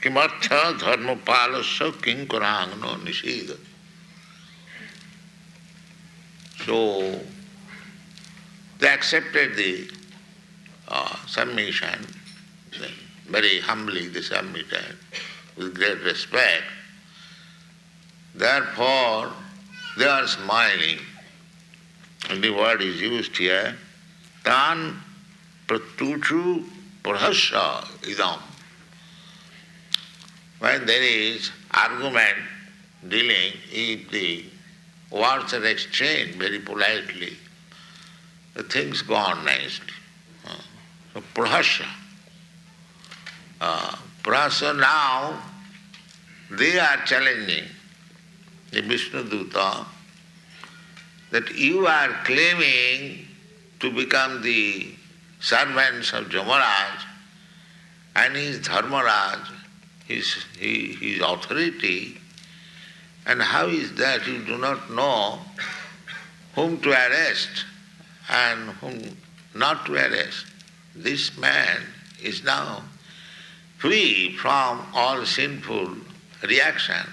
Kimartha dharma palasya kinkarangno nishida. So they accepted the submission, very humbly they submitted, with great respect. Therefore, they are smiling. And the word is used here, tan pratuchu prahasya idam. When there is argument dealing, if the words are exchanged very politely, the things go on nicely. So prahasya. Prahasya now, they are challenging the Vishnu Duta that you are claiming to become the servants of Jamaraj and his Dharmaraj, his authority, and how is that you do not know whom to arrest and whom not to arrest? This man is now free from all sinful reaction.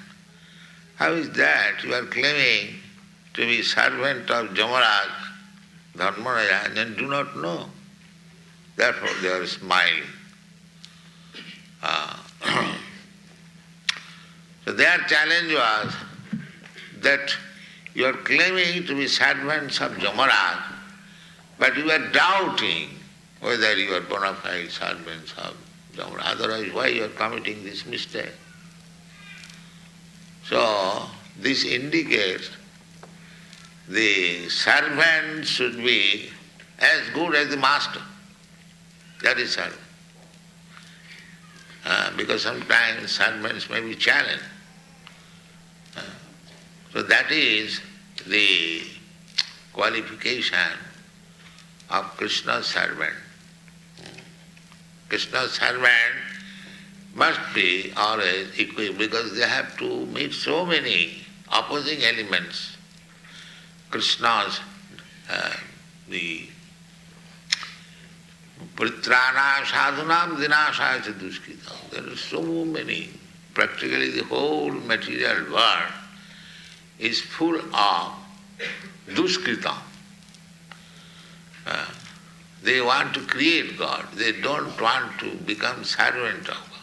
How is that you are claiming to be servant of Jamaraj, Dharmaraj, and do not know? Therefore they are smiling. So their challenge was that you are claiming to be servants of Jamaraj, but you are doubting whether you are bona fide servants of Jamaraj. Otherwise, why you are committing this mistake? So this indicates the servant should be as good as the master. That is servant. Because sometimes servants may be challenged. So that is the qualification of Krishna's servant. Krishna's servant must be always equipped because they have to meet so many opposing elements. Krishna's the Pritrana sadhunam dinashaya duskritam. There are so many. Practically the whole material world is full of duskritam. They want to create God. They don't want to become servant of God.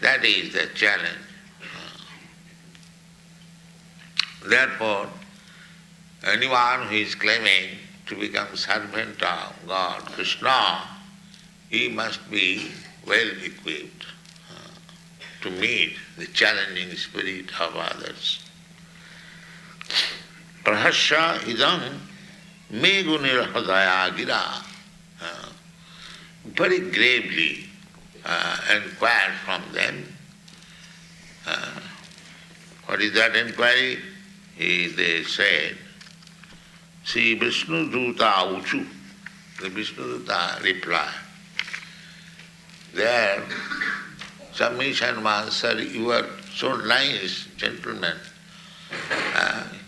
That is the challenge. Therefore, anyone who is claiming to become servant of God, Krishna, he must be well equipped to meet the challenging spirit of others. Prahasya idam me gunirhadaya gira. Very gravely inquired from them. What is that inquiry? They said, see Vishnu Duta Uchu. The Vishnu Duta replied. Their submission was, sir, you are so nice, gentlemen.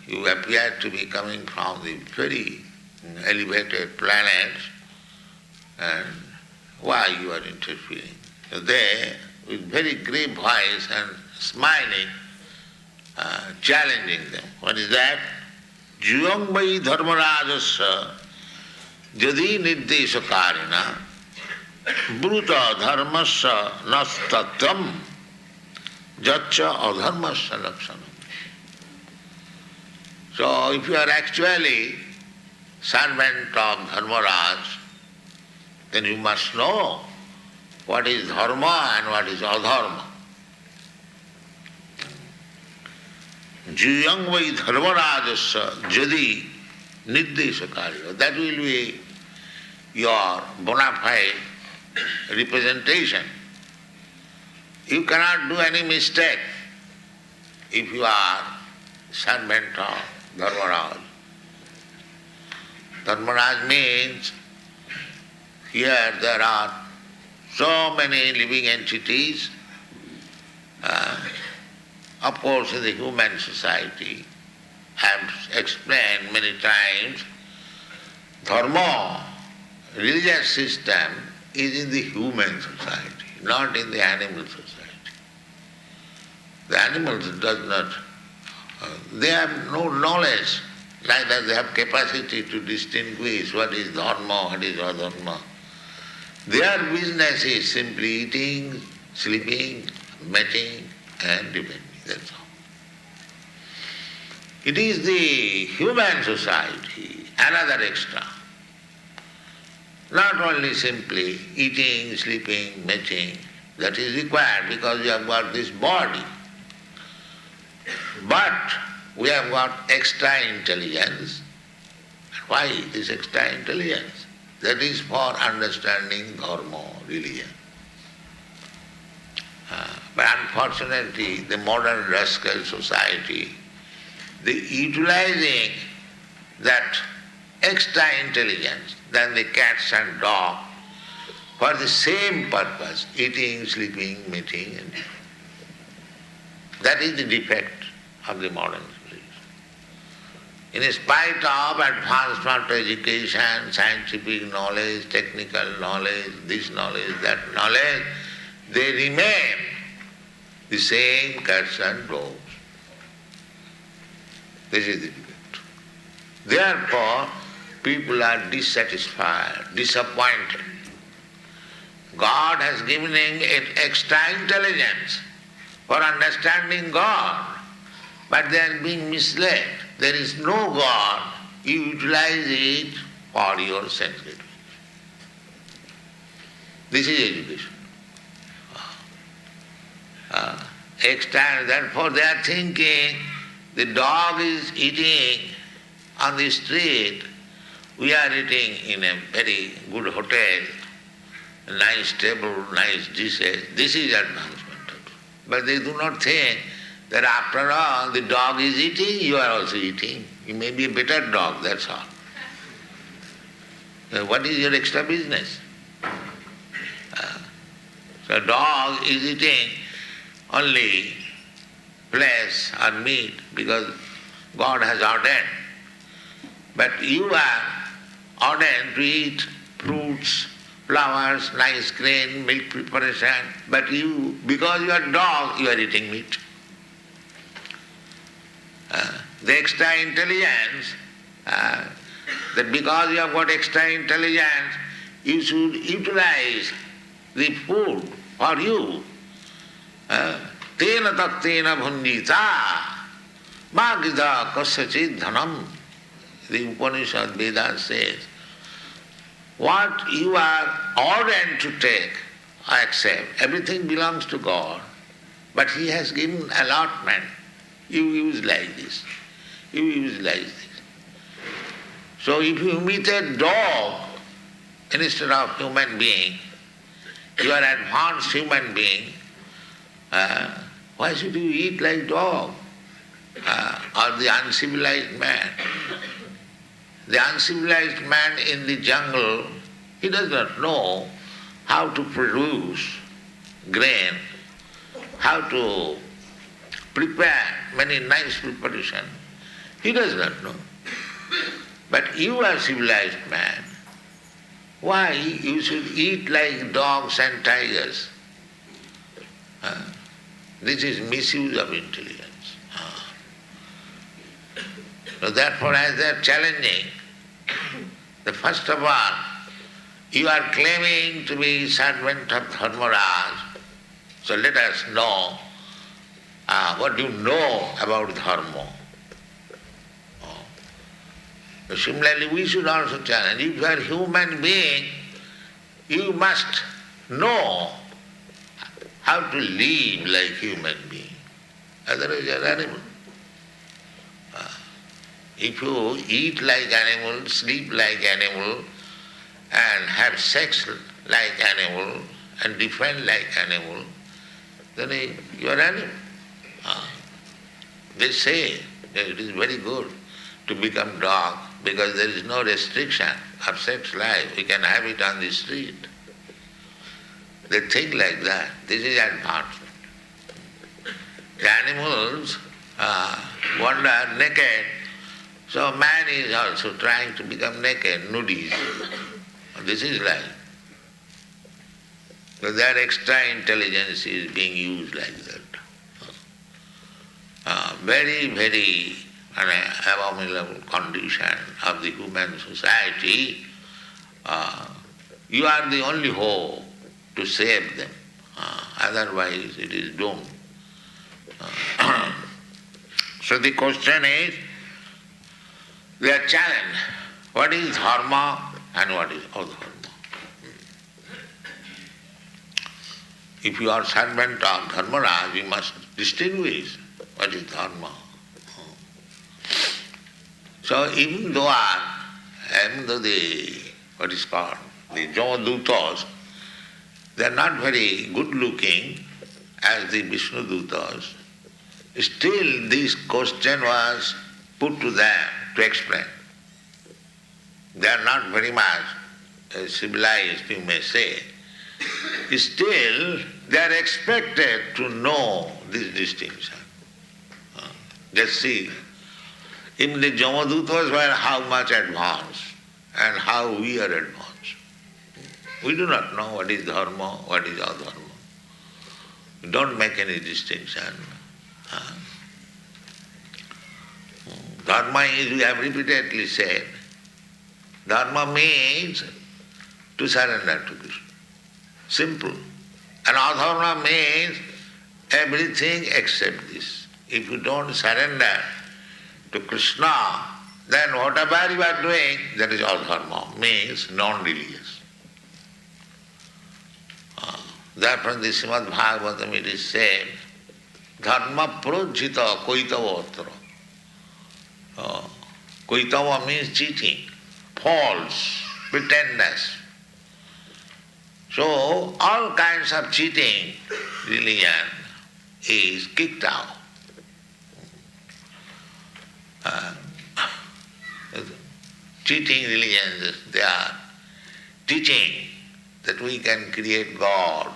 You appear to be coming from the very elevated planet, and why you are interfering? So they, with very grave voice and smiling, challenging them. What is that? Juyam vai dharmarajasya jadi nirdeshakarina bruta dharmasya nastattam jaccha adharmasya lakshanam. So if you are actually servant of Dharmaraj, then you must know what is dharma and what is adharma. Juyang vai dharmarajasya jadi nirdeshakarya. That will be your bona fide representation. You cannot do any mistake if you are servant of Dharmaraj. Dharmaraj means here there are so many living entities. Of course, in the human society, I have explained many times, Dharma, religious system, is in the human society. not in the animal society. The animals does not, they have no knowledge, neither they have capacity to distinguish what is dharma, what is adharma. Their business is simply eating, sleeping, mating and depending, that's all. It is the human society, another extra. Not only simply eating, sleeping, mating, that is required because you have got this body. But we have got extra intelligence. Why this extra intelligence? That is for understanding dharma, religion. But unfortunately, the modern rascal society, they utilizing that extra intelligence than the cats and dogs for the same purpose, eating, sleeping, mating. And that is the defect of the modern civilization. In spite of advancement of education, scientific knowledge, technical knowledge, this knowledge, that knowledge, they remain the same cats and dogs. This is the defect. Therefore, people are dissatisfied, disappointed. God has given it extra intelligence for understanding God, but they are being misled. There is no God, you utilize it for your sense gratification. This is education. Extra, therefore they are thinking the dog is eating on the street, we are eating in a very good hotel, nice table, nice dishes. This is advancement. But they do not think that after all, the dog is eating, you are also eating. You may be a better dog, that's all. What is your extra business? So a dog is eating only flesh or meat because God has ordained. But you are ordained to eat fruits, flowers, nice grain, milk preparation, but you, because you are dog, you are eating meat. The extra intelligence, that because you have got extra intelligence, you should utilize the food for you. Tena taktena bhunjita magida kasachid dhanam. The Upanishad Vedas says, what you are ordained to take, I accept. Everything belongs to God, but He has given allotment. You use like this. You use like this. So if you meet a dog instead of human being, you are advanced human being, why should you eat like dog? Or the uncivilized man? The uncivilized man in the jungle, he does not know how to produce grain, how to prepare many nice preparation. He does not know. But you are civilized man. Why you should eat like dogs and tigers? This is misuse of intelligence. So therefore, as they are challenging, the first of all, you are claiming to be servant of Dharmaraj. So let us know what you know about Dharma. Similarly, we should also challenge. If you are a human being, you must know how to live like human being. Otherwise you are animal. If you eat like animal, sleep like animal, and have sex like animal, and defend like animal, then you are animal. They say that it is very good to become dog because there is no restriction of sex life. We can have it on the street. They think like that. This is advancement. The animals wander naked, so man is also trying to become naked, nudist. This is life. So their extra intelligence is being used like that. Very, very abominable condition of the human society. You are the only hope to save them. Otherwise it is doomed. So the question is, they are challenged. What is dharma and what is adharma? If you are servant of Dharmaraj, you must distinguish what is dharma. So even though the what is called the Jamadutas, they are not very good looking as the Vishnu Dutas, still this question was put to them to explain. They are not very much civilized, you may say. Still, they are expected to know this distinction. Just see, in the Jamadutas were how much advanced and how we are advanced. We do not know what is dharma, what is adharma. We don't make any distinction. Dharma is, we have repeatedly said, dharma means to surrender to Krishna. Simple. And adharma means everything except this. If you don't surrender to Krishna, then whatever you are doing, that is adharma, means non-religious. Therefore in the Srimad Bhagavatam it is said, dharma projita koitavatra. Koitava means cheating, false, pretenders. So all kinds of cheating religion is kicked out. Cheating religions, they are teaching that we can create God,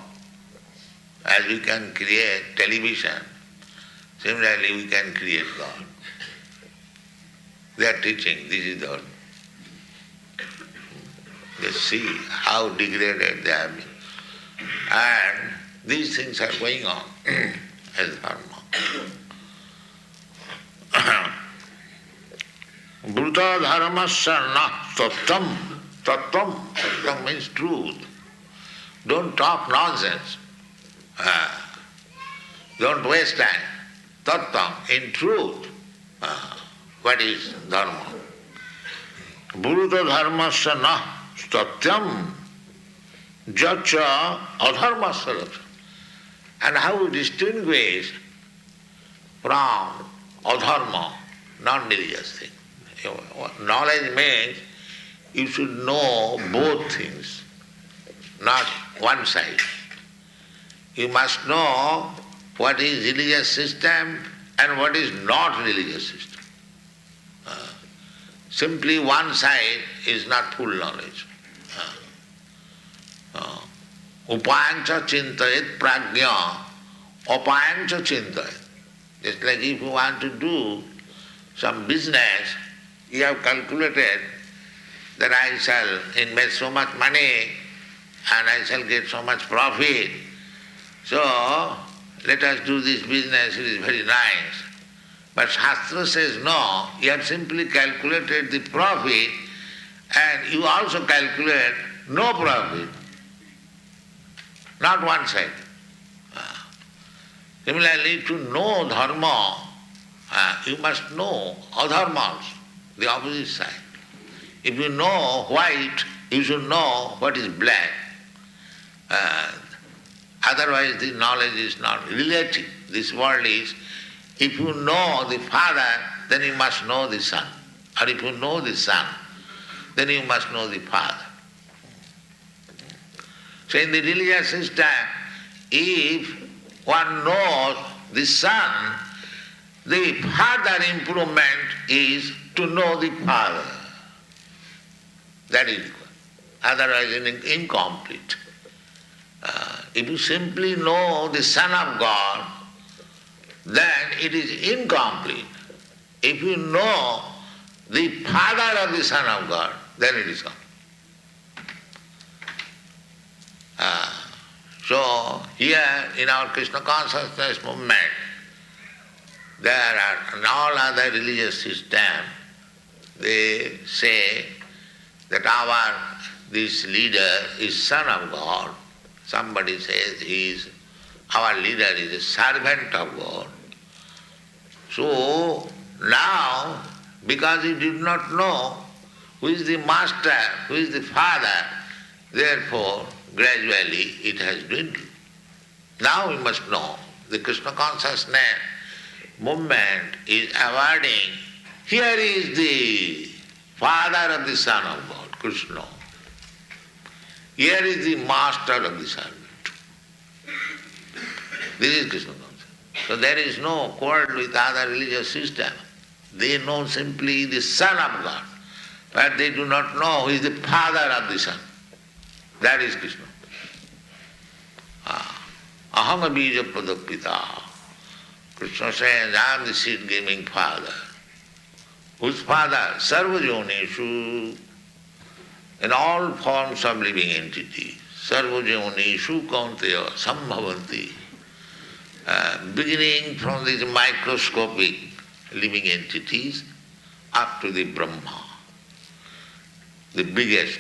as we can create television. Similarly, we can create God. They are teaching this is the. Just see how degraded they have been. And these things are going on as dharma. Bhuta dharmasya na tattam. Tattam means truth. Don't talk nonsense. Don't waste time. Tattam, in truth. What is dharma? Bhuta dharmasya na tatyam jacha adharmasya. And how we distinguish from adharma, non-religious thing. Knowledge means you should know both things, not one side. You must know what is religious system and what is not religious system. Simply one side is not full knowledge. Upayancha chintayet prajna, upayancha chintayet. Just like if you want to do some business, you have calculated that I shall invest so much money and I shall get so much profit. So, let us do this business, it is very nice. But Shastra says no, you have simply calculated the profit and you also calculate no profit, not one side. Similarly, to know dharma, you must know adharma also, the opposite side. If you know white, you should know what is black. Otherwise the knowledge is not relative. This world is, if you know the father, then you must know the son. Or if you know the son, then you must know the father. So in the religious system, if one knows the son, the further improvement is to know the father. That is required. Otherwise it is incomplete. If you simply know the Son of God, then it is incomplete. If you know the Father of the Son of God, then it is complete. So here in our Krishna consciousness movement, there are in all other religious systems, they say that this leader is son of God. Somebody says our leader is a servant of God. So now, because he did not know who is the master, who is the father, therefore gradually it has dwindled. Now we must know the Krishna consciousness movement is awarding, here is the father of the son of God, Krishna. Here is the master of the servant. This is Krishna consciousness. So there is no quarrel with other religious system. They know simply the son of God, but they do not know who is the father of the son. That is Krishna. Aham bija pradapita. Krishna says, I am the seed-giving father. Whose father? Sarvajonishu, in all forms of living entities. Sarvajonishu kaunteya sambhavanti. Beginning from these microscopic living entities up to the Brahma, the biggest.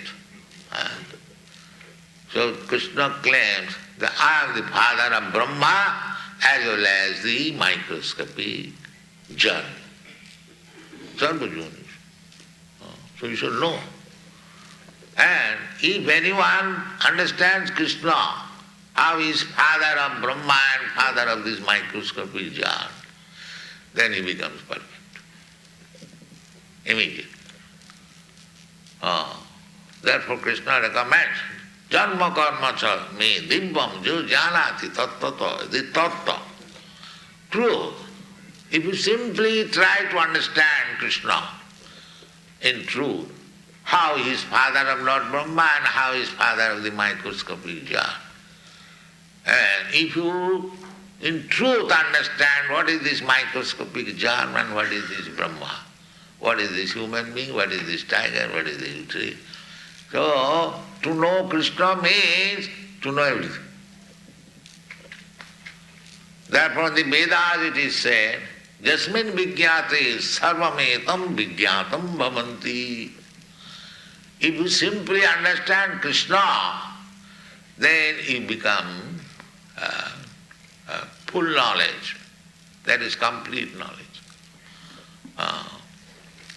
So Krishna claims that I am the father of Brahma as well as the microscopic germ. Sarvajonis. So you should know. And if anyone understands Krishna, how he is father of Brahma and father of this microscopic germ, then he becomes perfect. Immediately. Therefore Krishna recommends, Janma karma cha me dibbam jo janati tattvato, the tattva, truth. If you simply try to understand Krishna in truth, how he is father of Lord Brahma and how he is father of the microscopic germ, and if you in truth understand what is this microscopic germ and what is this Brahma, what is this human being, what is this tiger, what is this tree. So, to know Krishna means to know everything. Therefore in the Vedas it is said, Jasmin vigyate sarvametam vigyatam bhavanti. If you simply understand Krishna, then you become full knowledge. That is complete knowledge.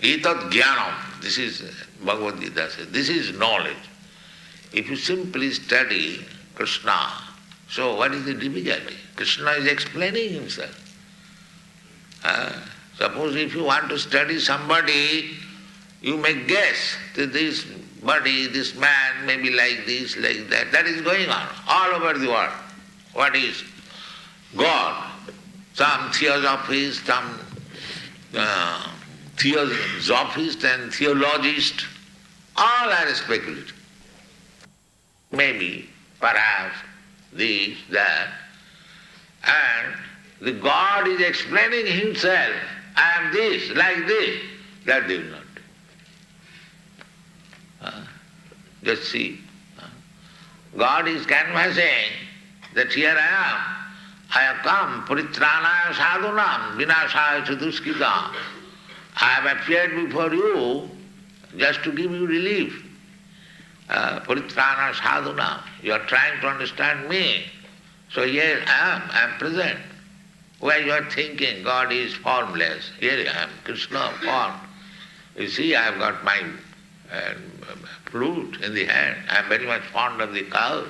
Etat jnanam, this is Bhagavad Gita says, this is knowledge. If you simply study Krishna, so what is the difficulty? Krishna is explaining himself. Suppose if you want to study somebody, you may guess that this body, this man may be like this, like that. That is going on all over the world. What is God? Some theosophist, some theosophist and theologist, all are speculative. Maybe, perhaps, this, that, and the God is explaining himself, I am this, like this, that they will not do. Just see. God is canvassing that here I have come, paritranaya sadhunam, vinashaya chaduskita. I have appeared before you just to give you relief. Paritranaya sadhunam, you are trying to understand me. So here I am present. Where you are thinking God is formless, here I am, Krishna form. You see, I have got my flute in the hand. I am very much fond of the cow.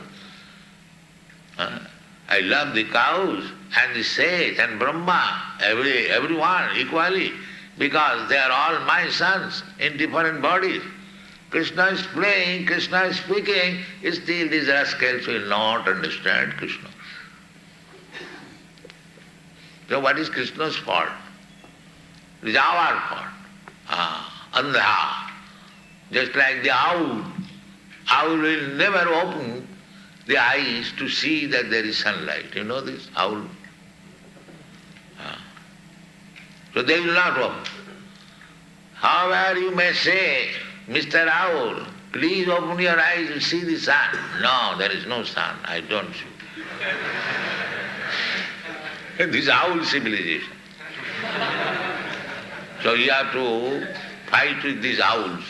I love the cows and the sage and Brahma, everyone equally, because they are all my sons in different bodies. Krishna is playing, Krishna is speaking, still these rascals will not understand Krishna. So what is Krishna's fault? It is our fault. Andha. Just like the owl. Owl will never open the eyes to see that there is sunlight. You know this? Owl. So they will not open. However you may say, Mr. Owl, please open your eyes and see the sun. No, there is no sun. I don't see. This is owl civilization. So you have to fight with these owls.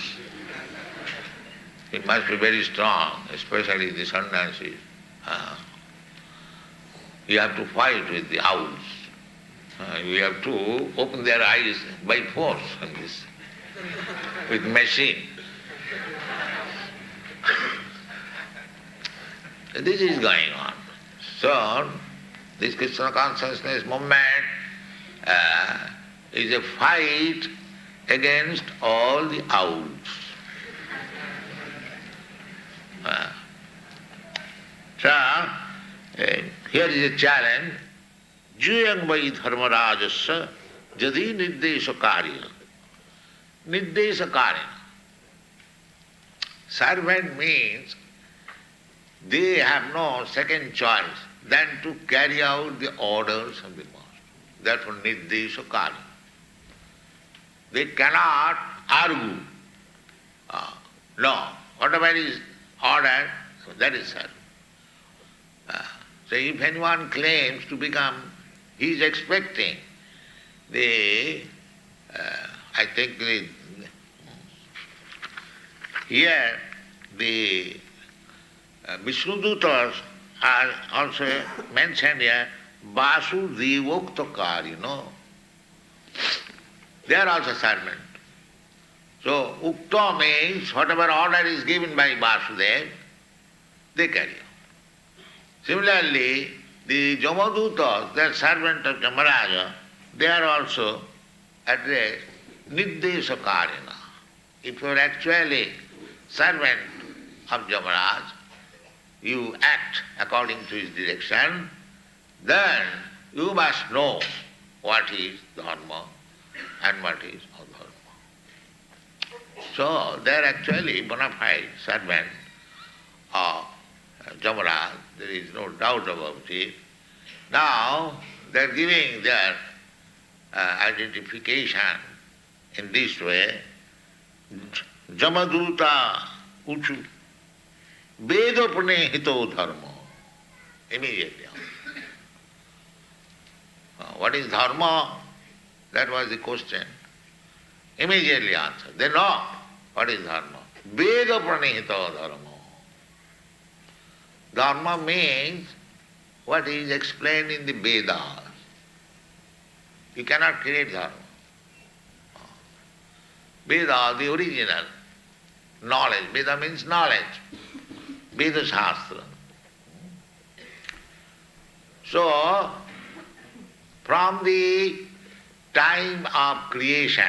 It must be very strong, especially the sannyasis. You have to fight with the owls. You have to open their eyes by force on this, with machine. This is going on. So, this Krishna consciousness movement is a fight against all the owls. Here is a challenge. Juyang vai dharmarajasya jadi nirdesha karya. Nirdesha karya. Servant means they have no second choice than to carry out the orders of the master. Therefore, nirdesha karya. They cannot argue. No, whatever is ordered, so that is servant. So if anyone claims to become, he is expecting I think here the Vishnudutas are also mentioned here, Vasudevoktakar, They are also servant. So Ukta means whatever order is given by Vasudev, they carry out. Similarly, the Jamadutas, they are servant of Jamaraja, they are also addressed Nirdesha Karina. If you are actually servant of Jamaraj, you act according to his direction, then you must know what is Dharma and what is adharma. So they are actually bona fide servant of Jamaraj, there is no doubt about it. Now they are giving their identification in this way. Jamaduta uchu vedapane hito dharma. Immediately. What is dharma? That was the question. Immediately answer. They know what is dharma. Vedapane hito dharma. Dharma means what is explained in the Vedas. You cannot create dharma. Veda, the original knowledge. Veda means knowledge. Veda Shastra. So, from the time of creation,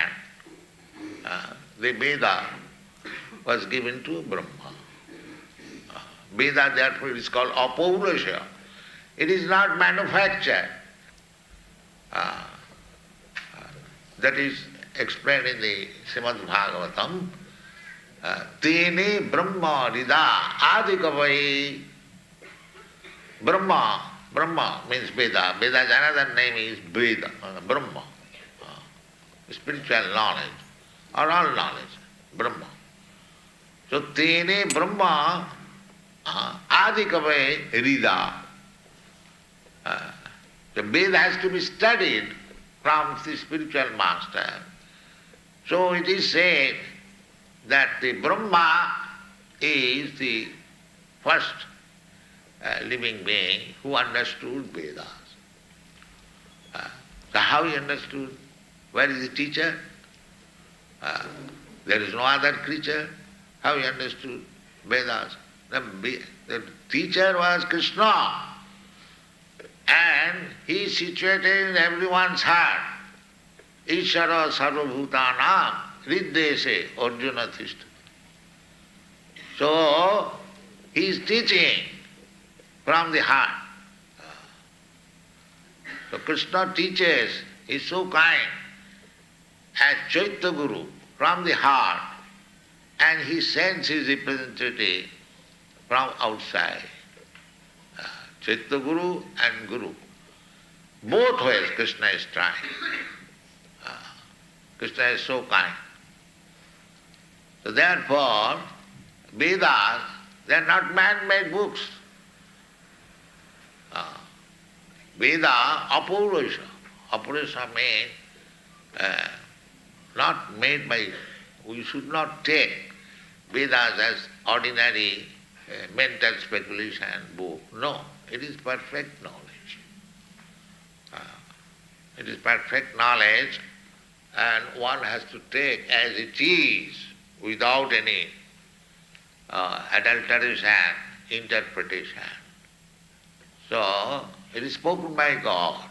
the Veda was given to Brahma. Veda, therefore, is called apaurusha. It is not manufactured. That is explained in the Srimad Bhagavatam. Tene Brahma Rida Adikavai. Brahma means Veda. Veda's another name is Veda, Brahma. Spiritual knowledge, or all knowledge, Brahma. So Tene Brahma Adikavai Rida. The Veda has to be studied from the spiritual master. So it is said that the Brahma is the first living being who understood Vedas. So how he understood? Where is the teacher? There is no other creature. How he understood Vedas? The teacher was Krishna. And he is situated in everyone's heart. Ishara sarvabhutanam riddese Arjuna tishta. So, he is teaching from the heart. So Krishna teaches, he is so kind, as Chaitya Guru from the heart, and he sends his representative from outside. Chaitya Guru and Guru. Both ways Krishna is trying. Krishna is so kind. So therefore, Vedas, they are not man-made books. Veda apurusha. Apurusha means not made by, we should not take Vedas as ordinary mental speculation book. No, it is perfect knowledge. It is perfect knowledge, and one has to take as it is without any adulteration, interpretation. So, it is spoken by God.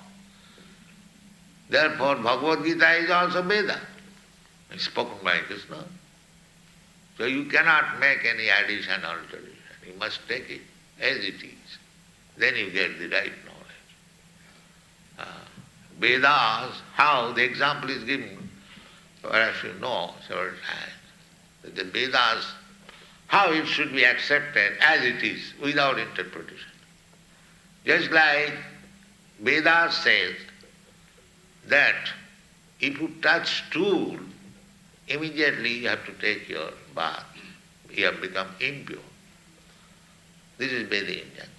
Therefore, Bhagavad Gita is also Veda. It's spoken by Krishna. So you cannot make any addition or alteration. You must take it as it is. Then you get the right knowledge. Vedas, how the example is given, perhaps you know several times, that the Vedas, how it should be accepted as it is, without interpretation. Just like Vedas says that if you touch stool, immediately you have to take your bath. You have become impure. This is Vedic injunction.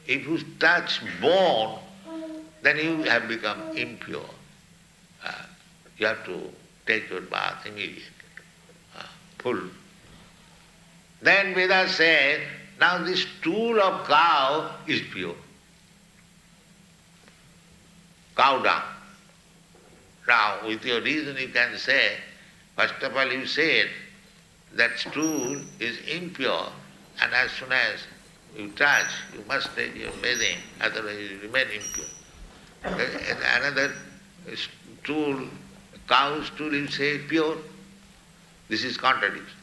If you touch bone, then you have become impure. You have to take your bath immediately, full. Then Vedas says, now this stool of cow is pure. Cow dung. Now, with your reason you can say, first of all you said that stool is impure, and as soon as you touch, you must take your bathing, otherwise you remain impure. Another stool, cow stool, you say pure. This is contradiction.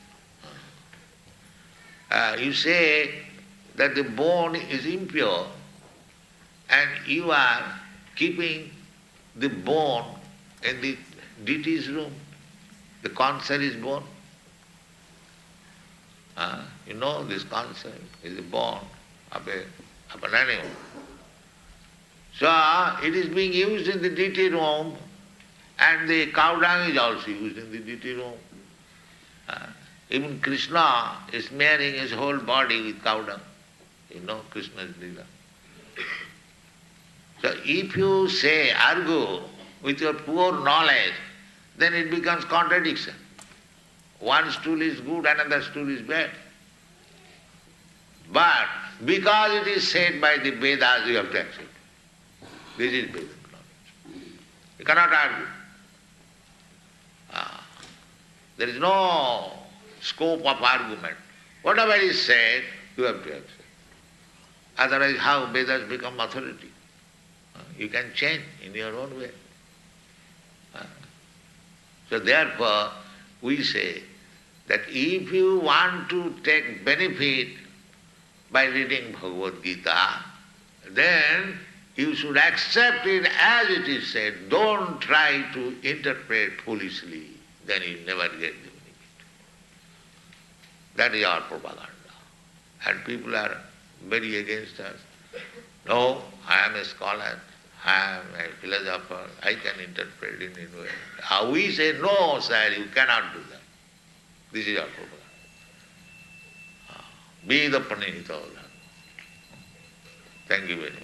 You say that the bone is impure, and you are keeping the bone in the deity's room. The concept is bone. You know this concept is the bone of an animal. So it is being used in the deity room, and the cow dung is also used in the deity room. Even Krishna is smearing his whole body with cow dung. You know Krishna's lila. So if you say, argue with your poor knowledge, then it becomes contradiction. One stool is good, another stool is bad. But because it is said by the Vedas, you have to accept it. This is Vedic knowledge. You cannot argue. There is no scope of argument. Whatever is said, you have to accept. Otherwise, how Vedas become authority? You can change in your own way. So therefore, we say that if you want to take benefit by reading Bhagavad Gita, then you should accept it as it is said. Don't try to interpret foolishly. Then you never get the benefit. That is our propaganda. And people are very against us. No, I am a scholar. I am a philosopher, I can interpret it in a way. We say, no, sir, you cannot do that. This is our propaganda. Be the Panita of that. Thank you very much.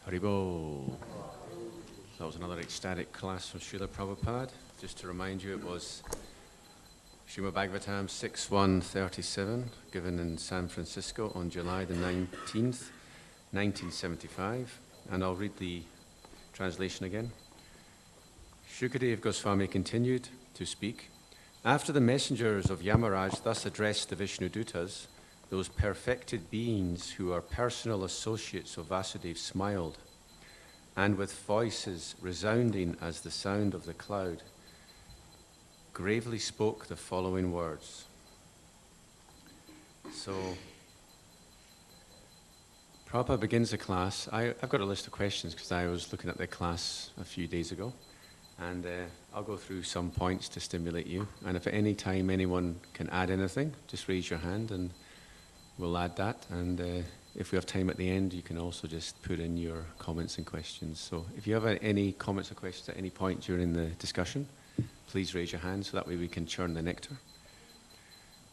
Haribo. That was another ecstatic class from Srila Prabhupada. Just to remind you, it was Srimad Bhagavatam 6.1.37, given in San Francisco on July the 19th, 1975. And I'll read the translation again. Shukadev Goswami continued to speak. After the messengers of Yamaraj thus addressed the Vishnudutas, those perfected beings who are personal associates of Vasudeva smiled, and with voices resounding as the sound of the cloud, gravely spoke the following words. So, Prabhupada begins the class. I've got a list of questions because I was looking at the class a few days ago, and I'll go through some points to stimulate you. And if at any time anyone can add anything, just raise your hand and we'll add that. And if we have time at the end, you can also just put in your comments and questions. So if you have any comments or questions at any point during the discussion, please raise your hand so that way we can churn the nectar.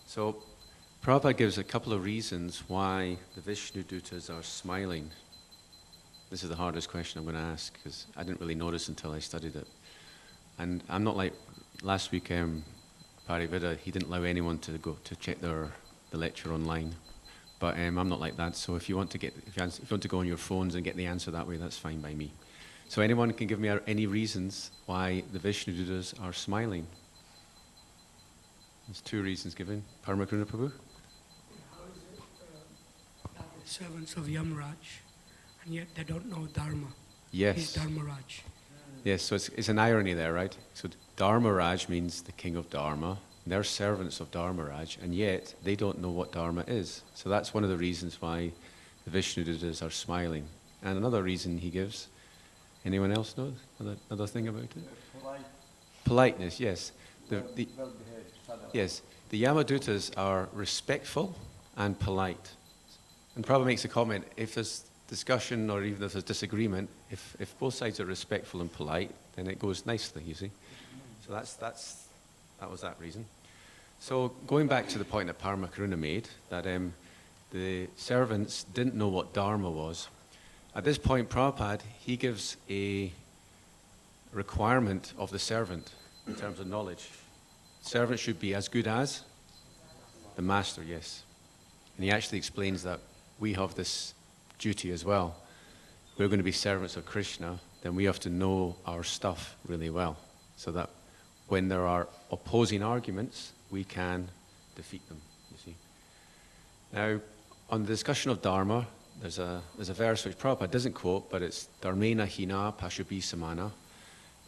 So Prabhupada gives a couple of reasons why the Vishnudutas are smiling. This is the hardest question I'm going to ask because I didn't really notice until I studied it. And I'm not like last week, Parivida, he didn't allow anyone to go to check the lecture online. But I'm not like that. So if you want to go on your phones and get the answer that way, that's fine by me. So anyone can give me any reasons why the Vishnudutas are smiling? There's two reasons given. Paramakruna Prabhu? How is it that the servants of Yamaraj, and yet they don't know Dharma? Yes. He's Dharmaraj. Yes, so it's an irony there, right? So Dharmaraj means the king of Dharma. They're servants of Dharmaraj, and yet they don't know what Dharma is. So that's one of the reasons why the Vishnudutas are smiling. And another reason he gives, anyone else know another thing about it? Politeness, yes. Yes, the Yamadutas are respectful and polite. And Prabhupada makes a comment, if there's discussion or even if there's disagreement, if both sides are respectful and polite, then it goes nicely, you see. So that was that reason. So going back to the point that Paramakruna made, that the servants didn't know what Dharma was. At this point, Prabhupada, he gives a requirement of the servant in terms of knowledge. Servant should be as good as the master, yes. And he actually explains that we have this duty as well. We're going to be servants of Krishna, then we have to know our stuff really well, so that when there are opposing arguments, we can defeat them, you see. Now, on the discussion of Dharma, there's a verse which Prabhupada doesn't quote, but it's Dharmena hina pashubi samana.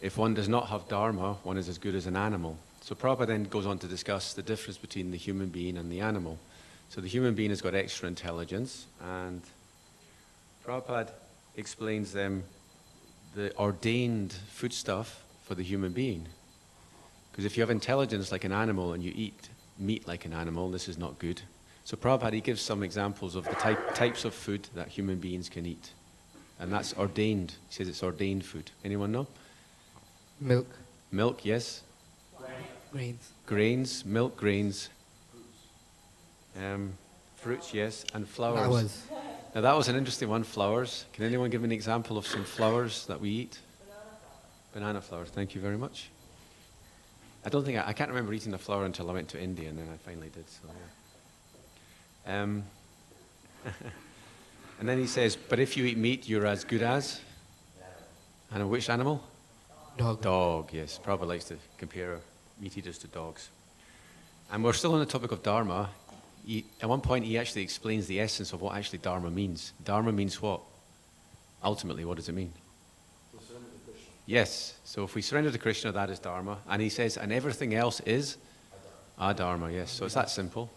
If one does not have Dharma, one is as good as an animal. So Prabhupada then goes on to discuss the difference between the human being and the animal. So the human being has got extra intelligence, and Prabhupada explains them the ordained foodstuff for the human being. Because if you have intelligence like an animal and you eat meat like an animal, this is not good. So Prabhupada, he gives some examples of the types of food that human beings can eat. And that's ordained. He says it's ordained food. Anyone know? Milk. Milk, yes. Grains. Grains, milk, grains. Fruits, yes. And flowers. Now that was an interesting one, flowers. Can anyone give an example of some flowers that we eat? Banana flowers, thank you very much. I can't remember eating a flower until I went to India, and then I finally did, so yeah. And then he says, but if you eat meat, you're as good as? And which animal? Dog. Dog, yes. Prabhupada likes to compare meat eaters to dogs. And we're still on the topic of Dharma. At one point, he actually explains the essence of what actually Dharma means. Dharma means what? Ultimately, what does it mean? Yes. So if we surrender to Krishna, that is Dharma. And he says, and everything else is Adharma, yes. So it's that simple.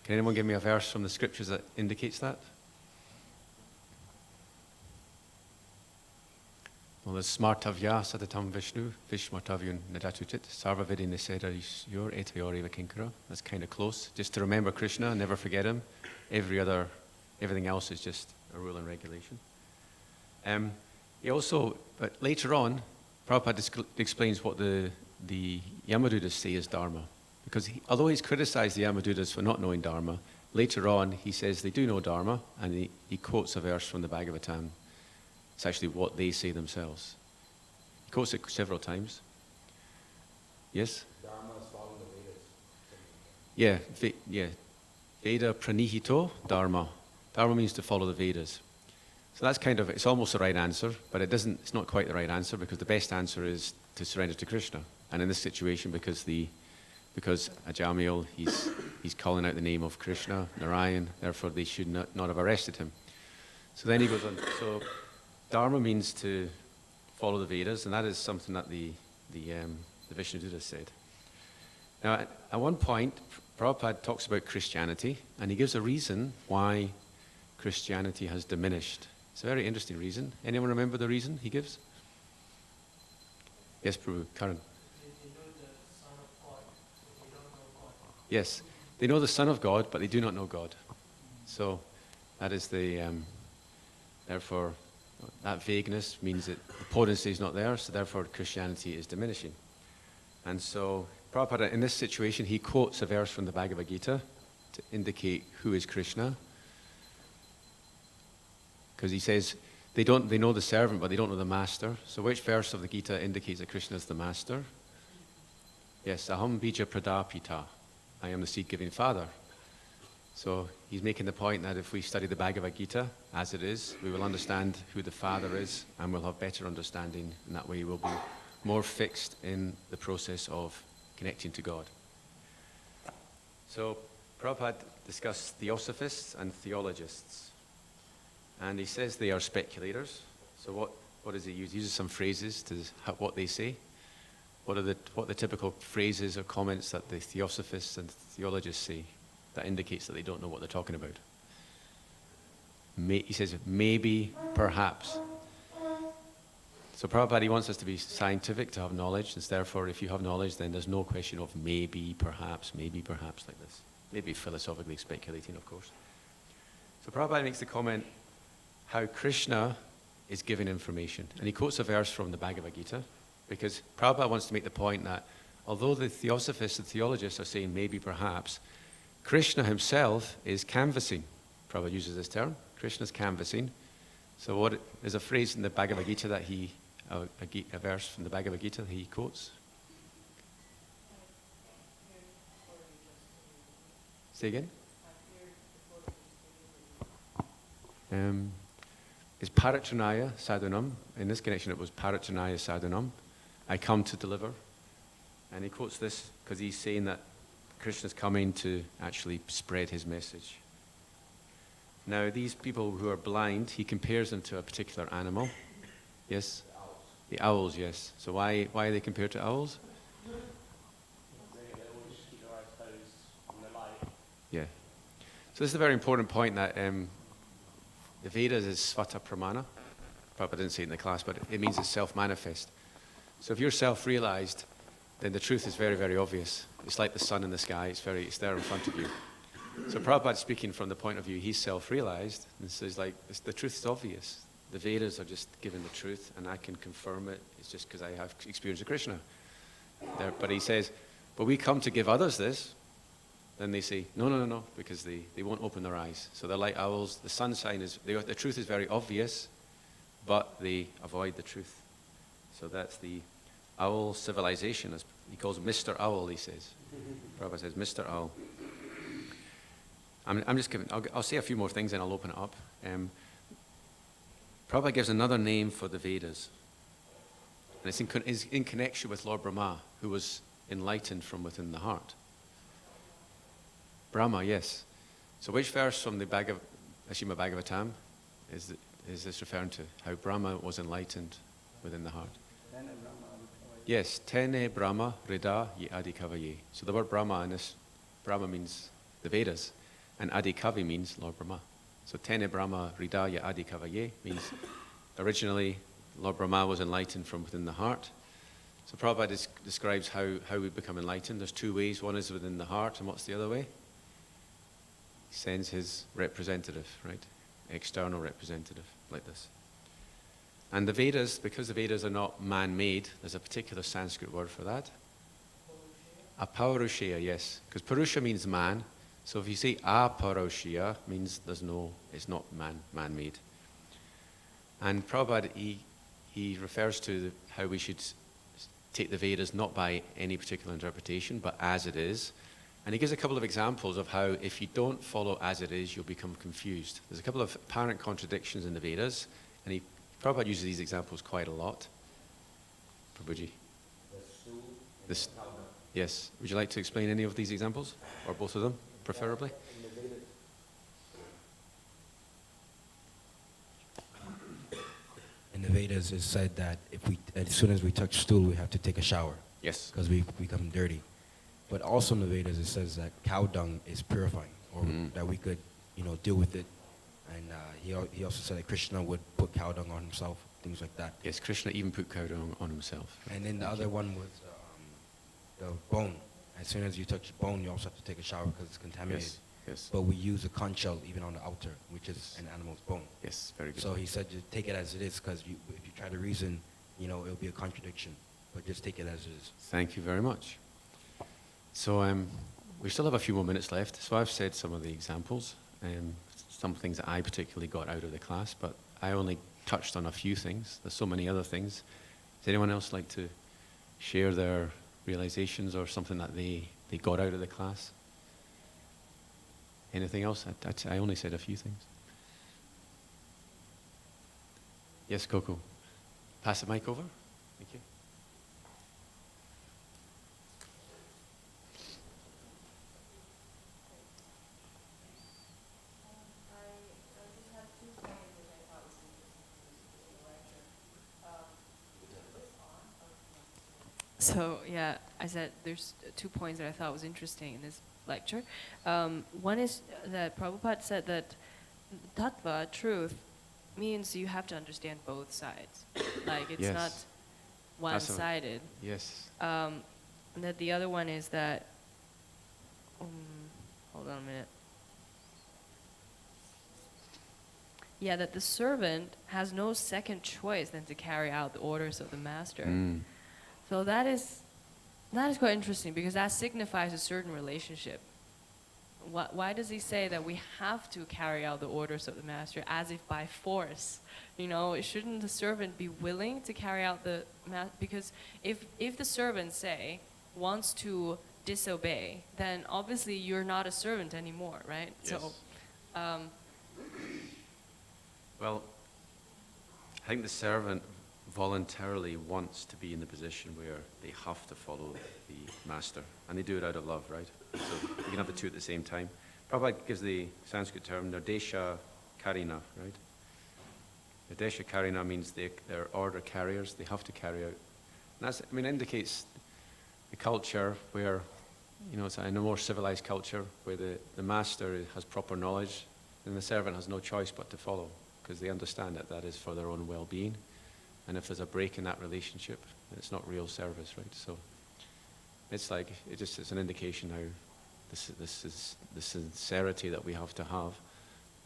Can anyone give me a verse from the scriptures that indicates that? Well, there's smartavya satatam Vishnu, vishmartavyun nadatutit, sarva vidi niseda etayor eva kinkara. That's kind of close. Just to remember Krishna, never forget him. Everything else is just a rule and regulation. But later on, Prabhupada explains what the Yamadutas say is Dharma. Because although he's criticized the Yamadutas for not knowing Dharma, later on he says they do know Dharma, and he quotes a verse from the Bhagavatam. It's actually what they say themselves. He quotes it several times. Yes? Dharma is following the Vedas. Yeah, Veda pranihito dharma. Dharma means to follow the Vedas. So that's kind of, it's almost the right answer, but it's not quite the right answer, because the best answer is to surrender to Krishna. And in this situation, because Ajamil, he's calling out the name of Krishna, Narayan, therefore they should not have arrested him. So then he goes on, so Dharma means to follow the Vedas, and that is something that the Vishnuduta said. Now, at one point, Prabhupada talks about Christianity, and he gives a reason why Christianity has diminished. It's a very interesting reason. Anyone remember the reason he gives? Yes, Prabhu, Karan. They know the Son of God, but they don't know God. Yes, they know the Son of God, but they do not know God. So that is therefore, that vagueness means that the potency is not there, so therefore Christianity is diminishing. And so Prabhupada, in this situation, he quotes a verse from the Bhagavad Gita to indicate who is Krishna. Because he says, they know the servant, but they don't know the master. So which verse of the Gita indicates that Krishna is the master? Yes, aham bija pradapita. I am the seed-giving father. So he's making the point that if we study the Bhagavad Gita as it is, we will understand who the father is, and we'll have better understanding, and that way we'll be more fixed in the process of connecting to God. So Prabhupada discussed theosophists and theologists. And he says they are speculators. So what does he use? He uses some phrases to what they say. What are the typical phrases or comments that the theosophists and theologists say that indicates that they don't know what they're talking about? He says, maybe, perhaps. So Prabhupada, he wants us to be scientific, to have knowledge, and therefore if you have knowledge, then there's no question of maybe, perhaps like this. Maybe philosophically speculating, of course. So Prabhupada makes the comment, how Krishna is giving information. And he quotes a verse from the Bhagavad Gita, because Prabhupada wants to make the point that although the theosophists and theologists are saying maybe, perhaps, Krishna himself is canvassing. Prabhupada uses this term. Krishna's canvassing. So there's a phrase in the Bhagavad Gita that a verse from the Bhagavad Gita that he quotes. Say again? Is Paratranaya Sadhanam. In this connection, it was Paratranaya Sadhanam. I come to deliver. And he quotes this because he's saying that Krishna's coming to actually spread his message. Now, these people who are blind, he compares them to a particular animal. Yes? The owls, yes. So why are they compared to owls? Yeah. So this is a very important point that the Vedas is svata pramana. Prabhupada didn't say it in the class, but it means it's self-manifest. So if you're self-realized, then the truth is very, very obvious. It's like the sun in the sky. It's there in front of you. So Prabhupada speaking from the point of view, he's self-realized, and says the truth is obvious. The Vedas are just giving the truth, and I can confirm it. It's just because I have experience of Krishna. But he says, but we come to give others this. Then they say, no, because they won't open their eyes. So they're like owls. The sun sign is, the truth is very obvious, but they avoid the truth. So that's the owl civilization. He calls Mr. Owl, he says. Prabhupada says, Mr. Owl. I'm just giving, I'll say a few more things and I'll open it up. Prabhupada gives another name for the Vedas. And it's in connection with Lord Brahma, who was enlightened from within the heart. Brahma, yes. So which verse from the Srimad Bhagavatam is this referring to? How Brahma was enlightened within the heart? Yes, Tene Brahma Rida Ye Adikavaye. So the word Brahma in this, Brahma means the Vedas, and Adikavi means Lord Brahma. So Tene Brahma Rida Ye Adikavaye means originally Lord Brahma was enlightened from within the heart. So Prabhupada describes how we become enlightened. There's two ways. One is within the heart, and what's the other way? He sends his representative, right? External representative, like this. And the Vedas, because the Vedas are not man-made, there's a particular Sanskrit word for that. Aparushya, yes. Because Purusha means man. So if you say Aparushya, means it's not man-made. And Prabhupada, he refers to how we should take the Vedas not by any particular interpretation, but as it is. And he gives a couple of examples of how if you don't follow as it is, you'll become confused. There's a couple of apparent contradictions in the Vedas, and Prabhupada uses these examples quite a lot. Prabhuji. This, yes. Would you like to explain any of these examples, or both of them, preferably? In the Vedas, it's said that as soon as we touch stool, we have to take a shower. Yes. Because we become dirty. But also in the Vedas, it says that cow dung is purifying, or that we could, deal with it. And he also said that Krishna would put cow dung on himself, things like that. Yes, Krishna even put cow dung on himself. And then the other one was the bone. As soon as you touch bone, you also have to take a shower because it's contaminated. Yes. Yes. But we use a conch shell even on the outer, which is an animal's bone. Yes, very good. So he said, just take it as it is, because if you try to reason, it'll be a contradiction. But just take it as it is. Thank you very much. So we still have a few more minutes left. So I've said some of the examples, some things that I particularly got out of the class, but I only touched on a few things. There's so many other things. Does anyone else like to share their realizations or something that they got out of the class? Anything else? I only said a few things. Yes, Coco. Pass the mic over. Thank you. So yeah, I said there's 2 points that I thought was interesting in this lecture. One is that Prabhupada said that tattva, truth, means you have to understand both sides. Like it's Yes. not one-sided. Yes. And that the other one is that, hold on a minute. Yeah, that the servant has no second choice than to carry out the orders of the master. So that is quite interesting because that signifies a certain relationship. Why does he say that we have to carry out the orders of the master as if by force? Shouldn't the servant be willing to carry out the because if the servant, say, wants to disobey, then obviously you're not a servant anymore, right? Yes. So, Well, I think the servant voluntarily wants to be in the position where they have to follow the master, and they do it out of love, right? So you can have the two at the same time. Prabhupada gives the Sanskrit term Nirdesha Karina, right? Nirdesha Karina means they're order carriers. They have to carry out. And that's, indicates the culture where, it's in a more civilized culture where the master has proper knowledge, and the servant has no choice but to follow because they understand that is for their own well-being. And if there's a break in that relationship, it's not real service, right? So it's like, it's an indication how this is the sincerity that we have to have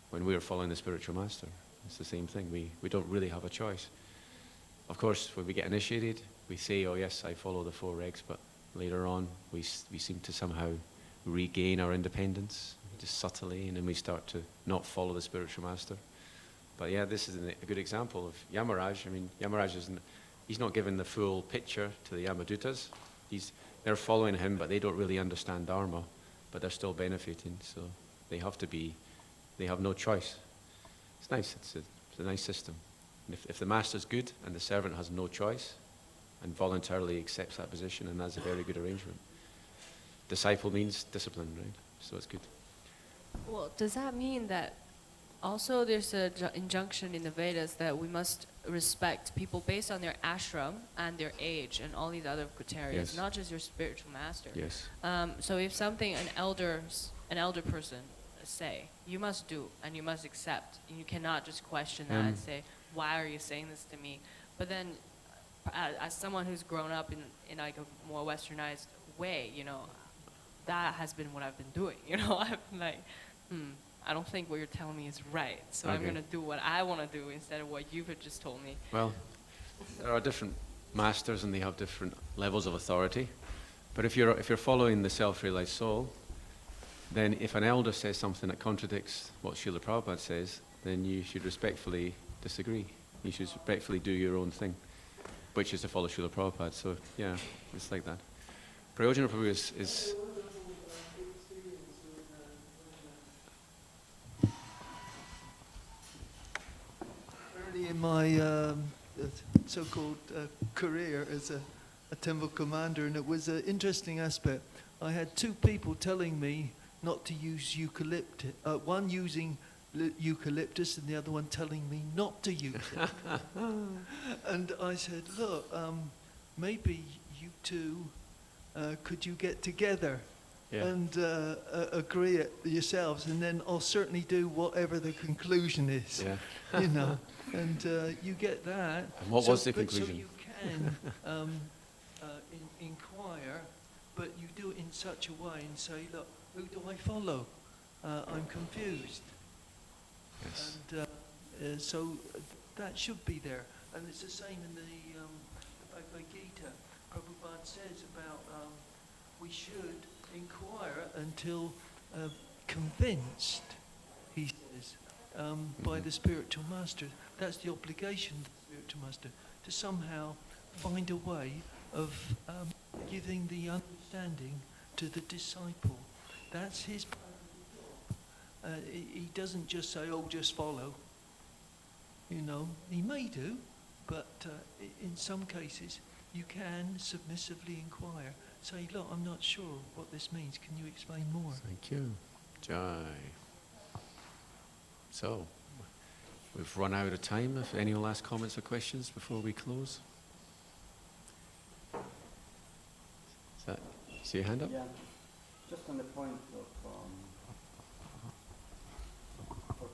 when we are following the spiritual master. It's the same thing. We don't really have a choice. Of course, when we get initiated, we say, oh yes, I follow the 4 regs, but later on, we seem to somehow regain our independence, just subtly, and then we start to not follow the spiritual master. But yeah, this is a good example of Yamaraj. Yamaraj he's not given the full picture to the Yamadutas. They're following him, but they don't really understand Dharma, but they're still benefiting, so they have no choice. It's nice, it's a nice system. And if the master's good and the servant has no choice and voluntarily accepts that position, and that's a very good arrangement. Disciple means discipline, right? So it's good. well, does that mean that also there's an injunction in the Vedas that we must respect people based on their ashram and their age and all these other criteria, Yes. not just your spiritual master? Yes. So if something an elder person say, you must do and you must accept, and you cannot just question that and say, why are you saying this to me? But then, as someone who's grown up in like a more westernized way, that has been what I've been doing. I've been like, I don't think what you're telling me is right, so I'm Okay. going to do what I want to do instead of what you had just told me. Well, there are different masters and they have different levels of authority. But if you're following the self-realized soul, then if an elder says something that contradicts what Srila Prabhupada says, then you should respectfully disagree. You should respectfully do your own thing, which is to follow Srila Prabhupada. So yeah, it's like that. Prayojana Prabhu is my so-called career as a temple commander, and it was an interesting aspect. I had two people telling me not to use eucalyptus, one using eucalyptus and the other one telling me not to use it. And I said, look, maybe you two, could you get together and agree it yourselves, and then I'll certainly do whatever the conclusion is. You know, and you get that. And what was the conclusion? So you can inquire, but you do it in such a way and say, look, who do I follow? I'm confused. Yes. And so that should be there. And it's the same in the Bhagavad Gita. Prabhupada says about we should inquire until convinced, he says, by the spiritual master. That's the obligation of the spiritual master, to somehow find a way of giving the understanding to the disciple. That's his part of the job. He doesn't just say, oh, just follow. You know, he may do, but in some cases you can submissively inquire. Say, look, I'm not sure what this means. Can you explain more? Thank you. Jai. So, we've run out of time. If any last comments or questions before we close? See your hand up? Yeah, just on the point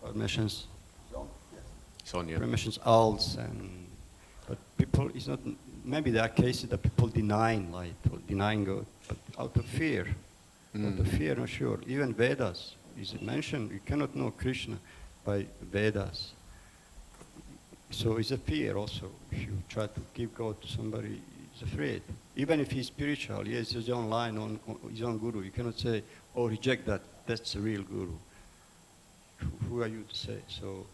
of permissions. It's on you. Permissions, alls, and but people, it's not. Maybe there are cases that people denying light or denying God, but out of fear. Out of fear, not sure. Even Vedas is mentioned. You cannot know Krishna by Vedas. So it's a fear also. If you try to give God to somebody, he's afraid. Even if he's spiritual, he has his own line, on his own guru. You cannot say, oh, reject that. That's the real guru. Who are you to say? So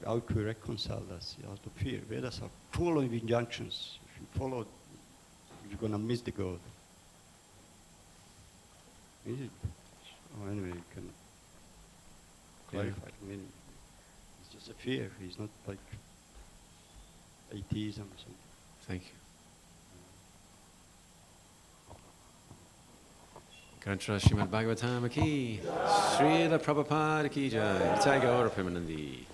how can we reconcile that? Out of fear. Vedas are full of injunctions. If you follow, you're going to miss the God. Is it? Oh, anyway, you can clarify. I mean, it's just a fear. It's not like atheism or something. Thank you. Grantra Srimad Bhagavatam ki, Srila Prabhupada ki jai, Jai Gaura Premanandi.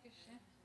Krishna.